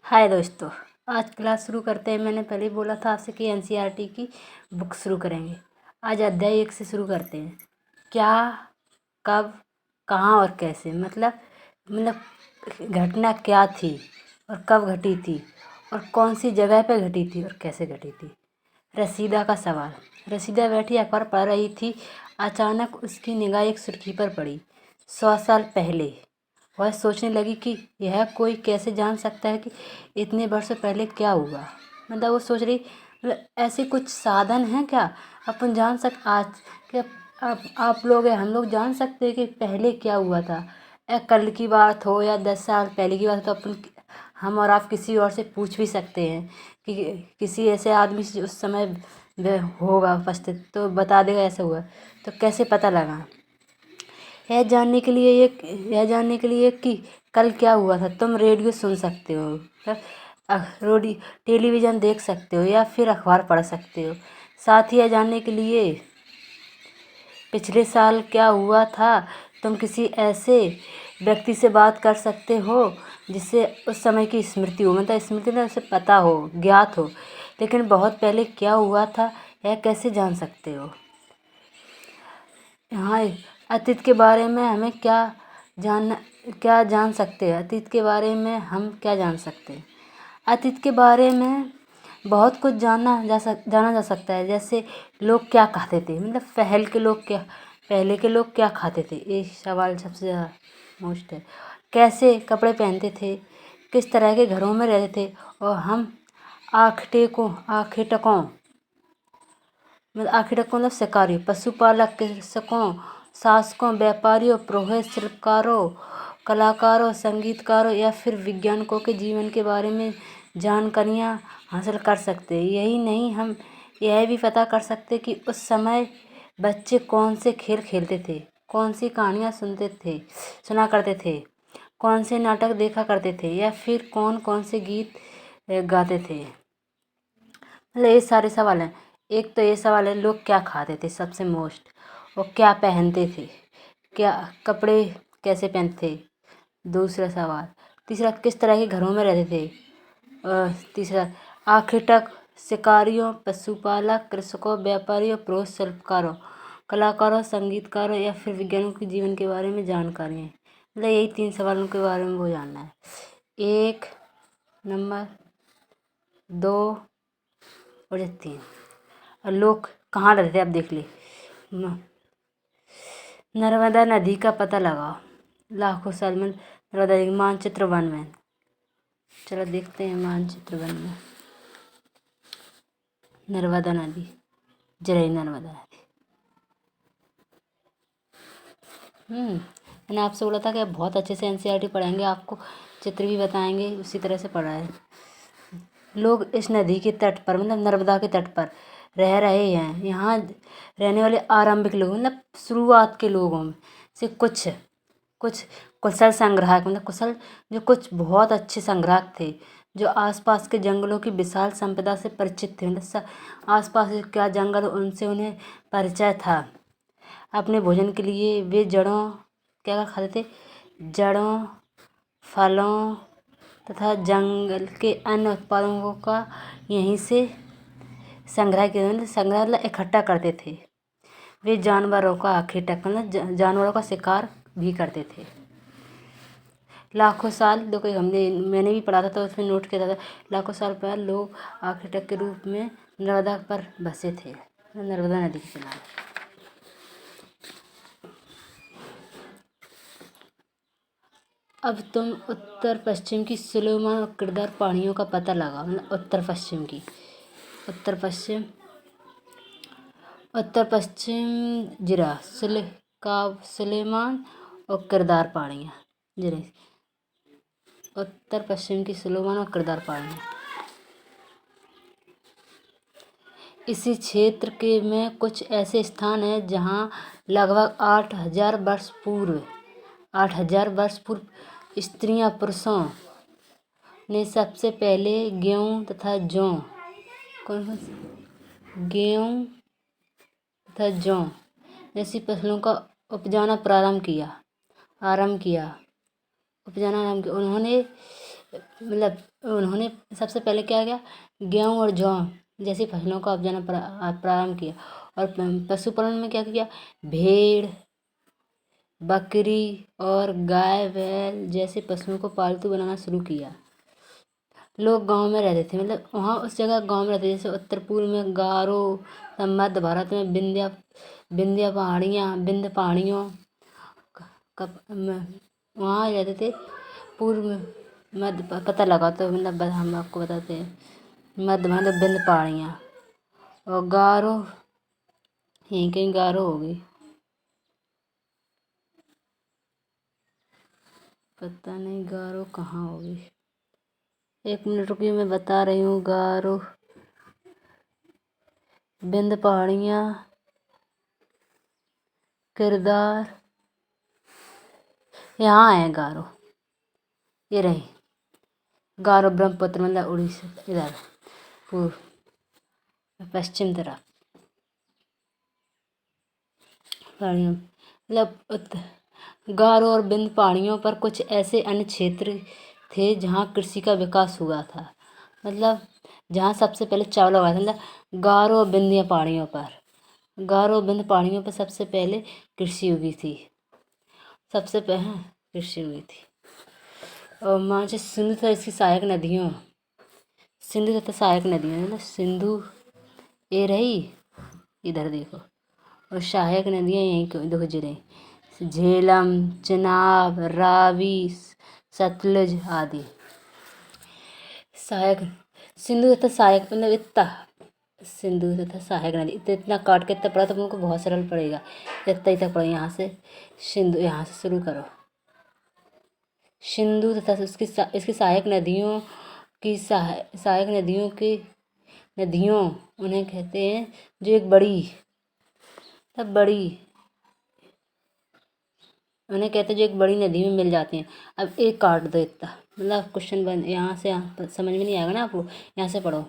हाय दोस्तों, आज क्लास शुरू करते हैं। मैंने पहले ही बोला था आपसे कि एनसीईआरटी की बुक शुरू करेंगे। आज अध्याय 1 से शुरू करते हैं। क्या, कब, कहाँ और कैसे, मतलब घटना क्या थी और कब घटी थी और कौन सी जगह पर घटी थी और कैसे घटी थी। रसीदा का सवाल। रसीदा बैठी अखबार पढ़ रही थी। अचानक उसकी निगाह एक सुर्खी पर पड़ी। 100 साल पहले। वह सोचने लगी कि यह कोई कैसे जान सकता है कि इतने वर्ष पहले क्या हुआ। मतलब वो सोच रही, ऐसे कुछ साधन हैं क्या अपन जान आज के आप लोग हैं, हम लोग जान सकते हैं कि पहले क्या हुआ था। कल की बात हो या 10 साल पहले की बात हो, तो हम और आप किसी और से पूछ भी सकते हैं कि किसी ऐसे आदमी से उस समय होगा उपस्थित तो बता देगा ऐसा हुआ। तो कैसे पता लगा। यह जानने के लिए कि कल क्या हुआ था। तुम रेडियो सुन सकते हो, रोडी टेलीविज़न देख सकते हो या फिर अखबार पढ़ सकते हो। साथ ही यह जानने के लिए पिछले साल क्या हुआ था, तुम किसी ऐसे व्यक्ति से बात कर सकते हो जिससे उस समय की स्मृति हो, मतलब स्मृति ना उसे पता हो, ज्ञात हो, लेकिन बहुत पहले क्या हुआ था यह कैसे जान सकते हो। हाँ, अतीत के बारे में हमें क्या जान सकते हैं। अतीत के बारे में हम क्या जान सकते हैं। अतीत के बारे में बहुत कुछ जाना जा सकता है। जैसे लोग क्या खाते थे, मतलब पहले के लोग क्या खाते थे, ये सवाल सबसे ज़्यादा मोस्ट है। कैसे कपड़े पहनते थे, किस तरह के घरों में रहते थे, और हम आखेटकों मतलब शिकारियों, पशुपालक, कृषकों, शासकों, व्यापारियों, पुरोहित, शिल्पकारों, कलाकारों, संगीतकारों या फिर वैज्ञानिकों के जीवन के बारे में जानकारियाँ हासिल कर सकते हैं। यही नहीं, हम यह भी पता कर सकते कि उस समय बच्चे कौन से खेल खेलते थे, कौन सी कहानियाँ सुना करते थे, कौन से नाटक देखा करते थे या फिर कौन कौन से गीत गाते थे। मतलब ये सारे सवाल हैं। एक तो ये सवाल है, लोग क्या खाते थे सबसे मोस्ट, और क्या पहनते थे, क्या कपड़े कैसे पहनते थे, दूसरा सवाल। तीसरा, किस तरह के घरों में रहते थे, और तीसरा, आखिर तक शिकारियों, पशुपालक, कृषकों, व्यापारियों, पुरुष, शिल्पकारों, कलाकारों, संगीतकारों या फिर विज्ञानियों के जीवन के बारे में जानकारी है। मतलब यही 3 सवालों के बारे में वो जानना है। 1 नंबर, 2 और ये 3। और लोग कहाँ रहते थे, आप देख ले। नर्मदा नदी का पता लगाओ। लाखों साल में नर्मदा नदी मानचित्र वन में। चलो देखते हैं मानचित्र वन में नर्मदा नदी, जरई नर्मदा नदी। मैंने आपसे बोला था कि आप बहुत अच्छे से एनसीईआरटी पढ़ाएंगे, आपको चित्र भी बताएंगे, उसी तरह से पढ़ाए। लोग इस नदी के तट पर, मतलब नर्मदा के तट पर रह रहे हैं। यहाँ रहने वाले आरंभिक लोग, मतलब शुरुआत के लोगों में से कुछ कुछ कुशल संग्राहक, मतलब जो कुछ बहुत अच्छे संग्राहक थे, जो आसपास के जंगलों की विशाल संपदा से परिचित थे। मतलब आसपास क्या जंगल, उनसे उन्हें परिचय था। अपने भोजन के लिए वे क्या खाते थे, जड़ों, फलों तथा जंगल के अन्य उत्पादों का यहीं से संग्रह मतलब इकट्ठा करते थे। वे जानवरों का जानवरों का शिकार भी करते थे। लाखों साल, देखो मैंने भी पढ़ा था तो उसमें नोट किया था, लाखों साल पहले लोग आर्किटेक्ट के रूप में नर्मदा पर बसे थे, नर्मदा नदी के किनारे। अब तुम उत्तर पश्चिम की सुलेमान और किरदार पहाड़ियों का पता लगाओ। मतलब उत्तर पश्चिम जिरा सुलेमान और किरदार पहाड़ियाँ। जिरे उत्तर पश्चिम की सुलेमान और किरदार पहाड़ियाँ। इसी क्षेत्र के में कुछ ऐसे स्थान हैं जहाँ लगभग 8,000 वर्ष पूर्व स्त्रियाँ पुरुषों ने सबसे पहले गेहूँ तथा जौ जैसी फसलों का उपजाना आरंभ किया। उन्होंने मतलब उन्होंने सबसे पहले क्या किया, गेहूँ और जौ जैसी फसलों का उपजाना प्रारंभ किया। और पशुपालन में क्या किया, भेड़, बकरी और गाय बैल जैसे पशुओं को पालतू बनाना शुरू किया। लोग गांव में रहते थे, मतलब वहाँ उस जगह गांव में रहते थे। जैसे उत्तर पूर्व में गारो, मध्य भारत में विंध्य पहाड़ियों वहाँ रहते थे। पूर्व में मध्य पता लगा तो मतलब हम आपको बताते हैं। मध्य मतलब विंध्य पहाड़ियाँ और गारो, यहीं कहीं गारो होगी, पता नहीं गारो कहाँ होगी। 1 मिनट रुकिए, मैं बता रही हूँ। गारो, विंध्य पहाड़ियाँ, किरदार, यहाँ है गारो, ये रही गारो। ब्रह्मपुत्र मतलब उड़ीसा, इधर पूर्व पश्चिम तरफ पहाड़ियों, मतलब गारो और विंध्य पहाड़ियों पर कुछ ऐसे अन्य क्षेत्र थे जहाँ कृषि का विकास हुआ था। मतलब जहाँ सबसे पहले चावल उगाया था, मतलब गारो और विंध्य पहाड़ियों पर, गारो विंध्य पहाड़ियों पर सबसे पहले कृषि हुई थी। सबसे पहले कृषि हुई थी। और माचे सिंधु तथा इसकी सहायक नदियों, सिंधु तथा सहायक नदियों, मतलब सिंधु ये रही, इधर देखो, और सहायक नदियाँ यहीं को देखो जी रही, झेलम, चिनाब, रावी, सतलुज आदि। सहायक सिंधु तथा सहायक मतलब इतना, सिंधु तथा सहायक नदी इतना काट के इतना पढ़ा तो तुमको बहुत सरल पड़ेगा। इतना ही तक पढ़ो, यहाँ से सिंधु, यहाँ से शुरू करो। सिंधु तथा इसकी सहायक नदियों की सहायक नदियों उन्हें कहते हैं जो एक बड़ी नदी में मिल जाती हैं। अब एक काट दो इतना, मतलब क्वेश्चन बन यहाँ से, यहाँ समझ में नहीं आएगा ना आपको, यहाँ से पढ़ो।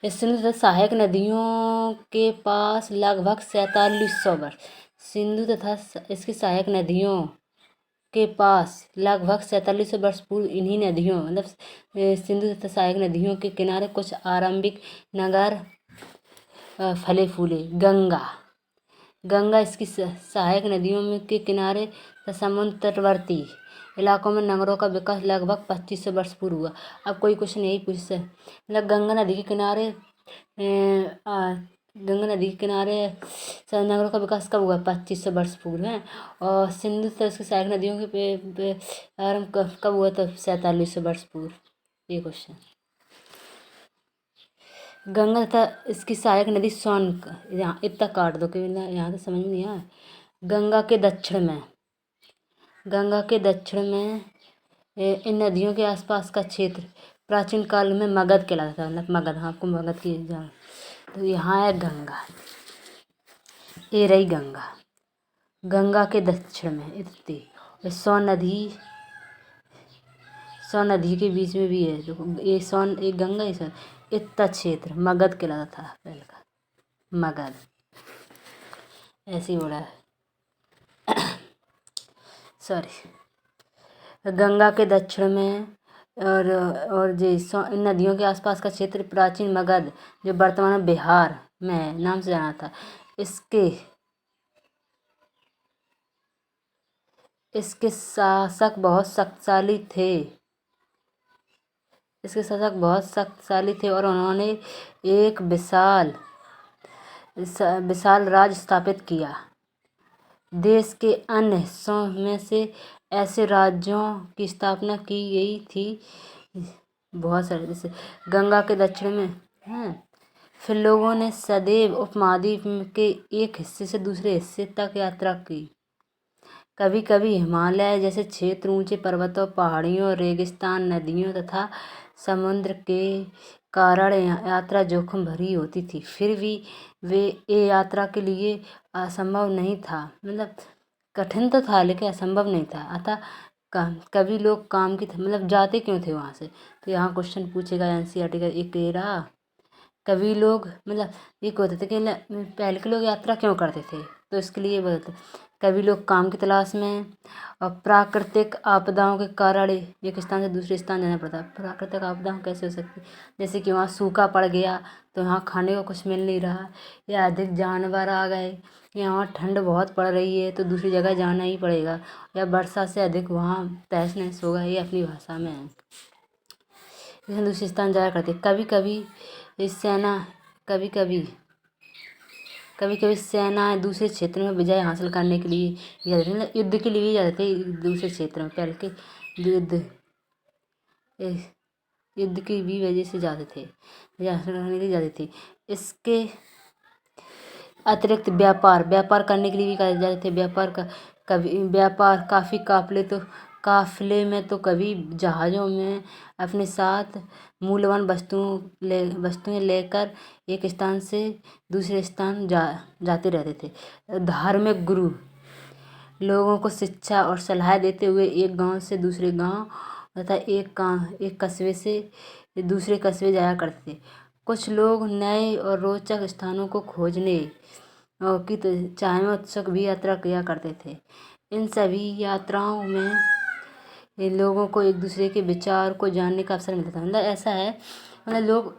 सिंधु तथा सहायक नदियों के पास लगभग 4700 वर्ष, सिंधु तथा इसकी सहायक नदियों के पास लगभग 4700 वर्ष पूर्व इन्हीं नदियों, मतलब सिंधु तथा सहायक नदियों के किनारे कुछ आरंभिक नगर फले फूले। गंगा इसकी सहायक नदियों में के किनारे समुद्र तटवर्ती इलाकों में नगरों का विकास लगभग 2500 वर्ष पूर्व हुआ। अब कोई क्वेश्चन यही पूछ से, मतलब गंगा नदी के किनारे नगरों का विकास कब हुआ, 2500 वर्ष पूर्व है। और सिंधु तथा इसकी सहायक नदियों के आरंभ कब हुआ, तो 4700 वर्ष पूर्व। ये क्वेश्चन। गंगा तथा इसकी सहायक नदी सोन, यहाँ इतना काट दो कि यहाँ तो समझ में नहीं आया। गंगा के दक्षिण में इन नदियों के आसपास का क्षेत्र प्राचीन काल में मगध कहलाता था। मतलब मगध, हाँ आपको मगध की जान। तो यहाँ है गंगा, ये रही गंगा के दक्षिण में इतनी। सोन नदी के बीच में भी है, देखो ये सोन, एक गंगा, ये सोन, इतना क्षेत्र मगध कहलाता था पहले का, मगध ऐसे ही बोला है। सॉरी। गंगा के दक्षिण में और जो इन नदियों के आसपास का क्षेत्र प्राचीन मगध, जो वर्तमान में बिहार में नाम से जाना था, इसके शासक बहुत शक्तिशाली थे और उन्होंने एक विशाल राज स्थापित किया। देश के अन्य हिस्सों में से ऐसे राज्यों की स्थापना की गई थी बहुत सारे, जैसे गंगा के दक्षिण में हैं। फिर लोगों ने सदैव उपमहाद्वीप के एक हिस्से से दूसरे हिस्से तक यात्रा की। कभी कभी हिमालय जैसे क्षेत्र, ऊंचे पर्वतों, पहाड़ियों, रेगिस्तान, नदियों तथा समुद्र के कारण यात्रा जोखिम भरी होती थी। फिर भी ये यात्रा के लिए असंभव नहीं था, मतलब कठिन तो था लेकिन असंभव नहीं था। अतः कभी लोग काम की मतलब जाते क्यों थे वहाँ से, तो यहाँ क्वेश्चन पूछेगा एनसीईआरटी का। एक ये रहा, कभी लोग मतलब ये कहते थे कि पहले के लोग यात्रा क्यों करते थे, तो इसके लिए बोलते कभी लोग काम की तलाश में, और प्राकृतिक आपदाओं के कारण एक स्थान से दूसरे स्थान जाना पड़ता है। प्राकृतिक आपदाओं कैसे हो सकती, जैसे कि वहाँ सूखा पड़ गया तो यहाँ खाने को कुछ मिल नहीं रहा, या अधिक जानवर आ गए, या वहाँ ठंड बहुत पड़ रही है तो दूसरी जगह जाना ही पड़ेगा, या वर्षा से अधिक वहाँ तहस नहस होगा। ये अपनी भाषा में है। इसमें दूसरे स्थान जाया करते। कभी कभी सेना कभी कभी सेनाएं दूसरे क्षेत्र में विजय हासिल करने के लिए जाती थी, मतलब युद्ध के लिए भी जाते थे दूसरे क्षेत्र में। पहले के युद्ध की भी वजह से जाते थे, विजय हासिल करने के लिए जाते थे। इसके अतिरिक्त व्यापार करने के लिए भी जाते थे। व्यापार काफिले में तो कभी जहाज़ों में अपने साथ मूल्यवान वस्तुएं लेकर एक स्थान से दूसरे स्थान जाते रहते थे। धार्मिक गुरु लोगों को शिक्षा और सलाह देते हुए एक गांव से दूसरे गांव तथा एक कस्बे से दूसरे कस्बे जाया करते थे। कुछ लोग नए और रोचक स्थानों को खोजने की चाह में उत्सुक भी यात्रा किया करते थे। इन सभी यात्राओं में लोगों को एक दूसरे के विचार को जानने का अवसर मिलता था। मतलब ऐसा है, मतलब लोग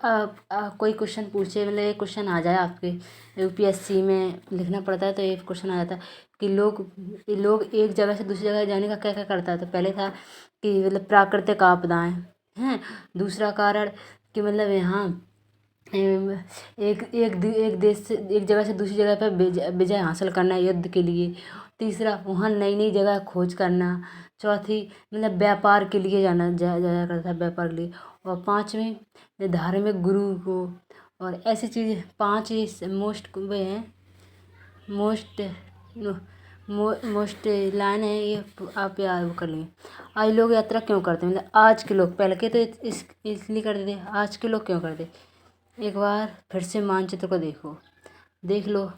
कोई क्वेश्चन पूछे, मतलब एक क्वेश्चन आ जाए आपके यूपीएससी में लिखना पड़ता है तो एक क्वेश्चन आ जाता है कि लोग एक जगह से दूसरी जगह जाने का क्या क्या करता है। तो पहले था कि मतलब प्राकृतिक आपदाएं हैं, दूसरा कारण कि मतलब यहाँ एक देश से एक जगह से दूसरी जगह पर विजय हासिल करना युद्ध के लिए, तीसरा वहाँ नई नई जगह खोज करना, चौथी मतलब व्यापार के लिए जाया करता था, व्यापार के लिए, और पाँचवीं धार्मिक गुरु को। और ऐसी चीज़ 5 मोस्ट वे हैं, मोस्ट लाइन है ये, आप याद कर लेंगे। आज लोग यात्रा क्यों करते हैं, मतलब आज के लोग, पहले के तो इसलिए करते थे, आज के लोग क्यों करते। एक बार फिर से मानचित्र को देख लो,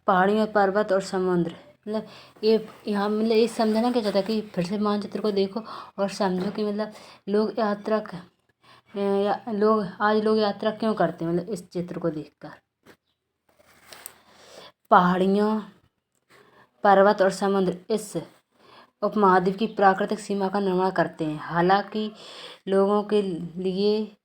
पहाड़ियों, पर्वत और समुद्र, मतलब ये यहाँ मतलब ये समझना क्या चाहता है कि फिर से मानचित्र को देखो और समझो कि मतलब आज लोग यात्रा क्यों करते हैं, मतलब इस चित्र को देखकर। पहाड़ियों, पर्वत और समुद्र इस उपमहाद्वीप की प्राकृतिक सीमा का निर्माण करते हैं। हालांकि लोगों के लिए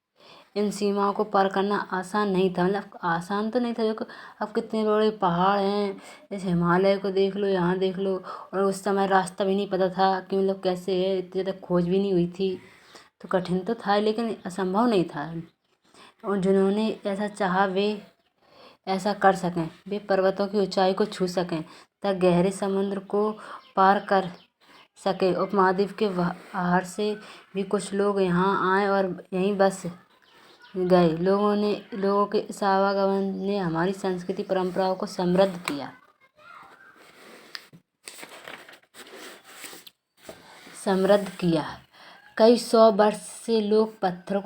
इन सीमाओं को पार करना आसान नहीं था, मतलब आसान तो नहीं था। देखो अब कितने बड़े पहाड़ हैं, जैसे हिमालय को देख लो, यहाँ देख लो, और उस समय रास्ता भी नहीं पता था कि मतलब कैसे है, इतनी ज़्यादा खोज भी नहीं हुई थी, तो कठिन तो था लेकिन असंभव नहीं था। और जिन्होंने ऐसा चाहा वे ऐसा कर सकें, वे पर्वतों की ऊंचाई को छू सकें तथा गहरे समुद्र को पार कर सके। उपमहाद्वीप के बाहर से भी कुछ लोग यहाँ आए और यहीं बस गए। लोगों के इस आवागमन ने हमारी संस्कृति परंपराओं को समृद्ध किया। कई 100 वर्ष से लोग पत्थर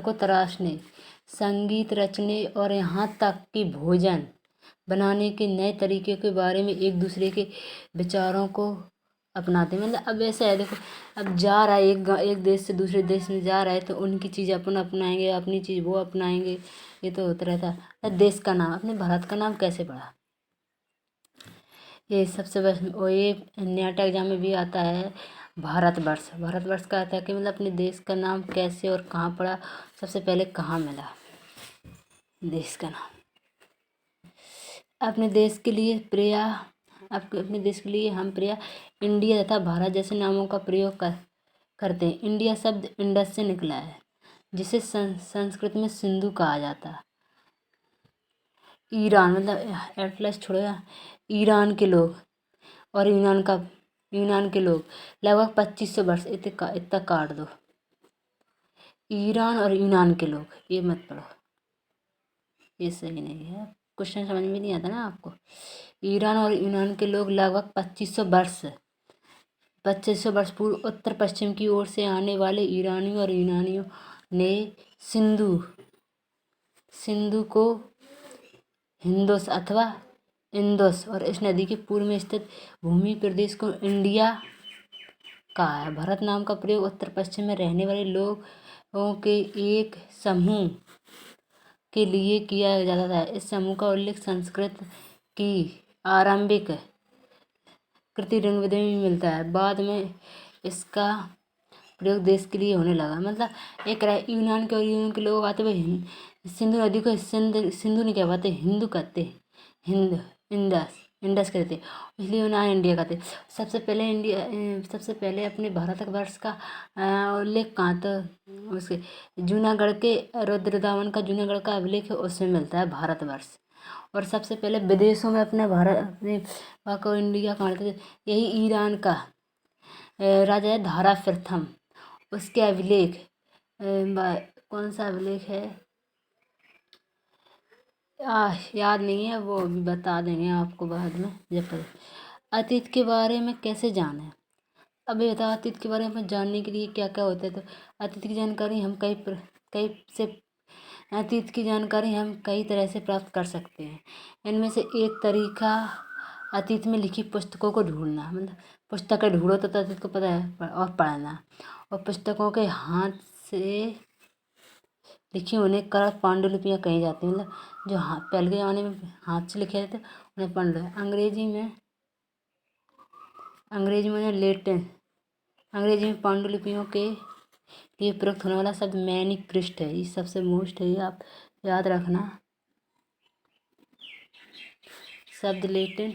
को तराशने, संगीत रचने और यहाँ तक कि भोजन बनाने के नए तरीके के बारे में एक दूसरे के विचारों को अपनाते। मतलब अब ऐसा है, देखो अब जा रहा है एक देश से दूसरे देश में जा रहा है तो उनकी चीज़ अपन अपनाएंगे, अपनी चीज़ वो अपनाएंगे, ये तो होता रहता है। देश का नाम, अपने भारत का नाम कैसे पड़ा, ये सबसे बस, और ये नेट एग्जाम में भी आता है। भारतवर्ष का आता है कि मतलब अपने देश का नाम कैसे और कहाँ पड़ा, सबसे पहले कहाँ मिला देश का नाम। अपने देश के लिए हम प्रिया इंडिया तथा भारत जैसे नामों का प्रयोग करते हैं। इंडिया शब्द इंडस से निकला है, जिसे संस्कृत में सिंधु कहा जाता है। ईरान, मतलब एटलस छोड़ेगा, ईरान के लोग और यूनान के लोग लगभग 2500 वर्ष, इतना काट दो। ईरान और यूनान के लोग, ये मत पढ़ो, ये सही नहीं है, क्वेश्चन समझ में नहीं आता ना आपको। ईरान और यूनान के लोग लगभग 2500 वर्ष पूर्व उत्तर पश्चिम की ओर से आने वाले ईरानियों और यूनानियों ने सिंधु को हिंदोस अथवा इंदोस और इस नदी के पूर्व में स्थित भूमि प्रदेश को इंडिया कहा है। भारत नाम का प्रयोग उत्तर पश्चिम में रहने वाले लोगों के एक समूह के लिए किया जाता था। इस समूह का उल्लेख संस्कृत की आरंभिक कृति ऋग्वेद में भी मिलता है। बाद में इसका प्रयोग देश के लिए होने लगा। मतलब एक यूनान के, और यूनान के लोग आते हुए सिंधु नदी को सिंधु नहीं कह पाते, हिंदू कहते, हिंद, इंडस कहते, इसलिए यूनान इंडिया कहते। सबसे पहले अपने भारतवर्ष का उल्लेख कहाँ, तो उसके जूनागढ़ के रुद्रदामन का जूनागढ़ का अभिलेख है, उसमें मिलता है भारतवर्ष। और सबसे पहले विदेशों में अपने को इंडिया कहाँ थे, यही ईरान का राजा है धारा प्रथम, उसके अभिलेख कौन सा अभिलेख है याद नहीं है, वो अभी बता देंगे आपको बाद में जब अतीत के बारे में कैसे जाने। अभी बताओ अतीत के बारे में जानने के लिए क्या क्या होता है। तो अतीत की जानकारी हम अतीत की जानकारी हम कई तरह से प्राप्त कर सकते हैं। इनमें से एक तरीका अतीत में लिखी पुस्तकों को ढूंढना, मतलब पुस्तकें ढूंढो तो अतीत को पता है, और पढ़ना, और पुस्तकों के हाथ से लिखी होने के कारण पांडुलिपियाँ कही जाती हैं। मतलब जो पहले के ज़माने में हाथ से लिखे जाते उन्हें पांडु। अंग्रेजी में पांडुलिपियों के लिए प्रयुक्त होने वाला शब्द मैन्युस्क्रिप्ट है, ये सबसे मोस्ट है, ये आप याद रखना। शब्द लेटिन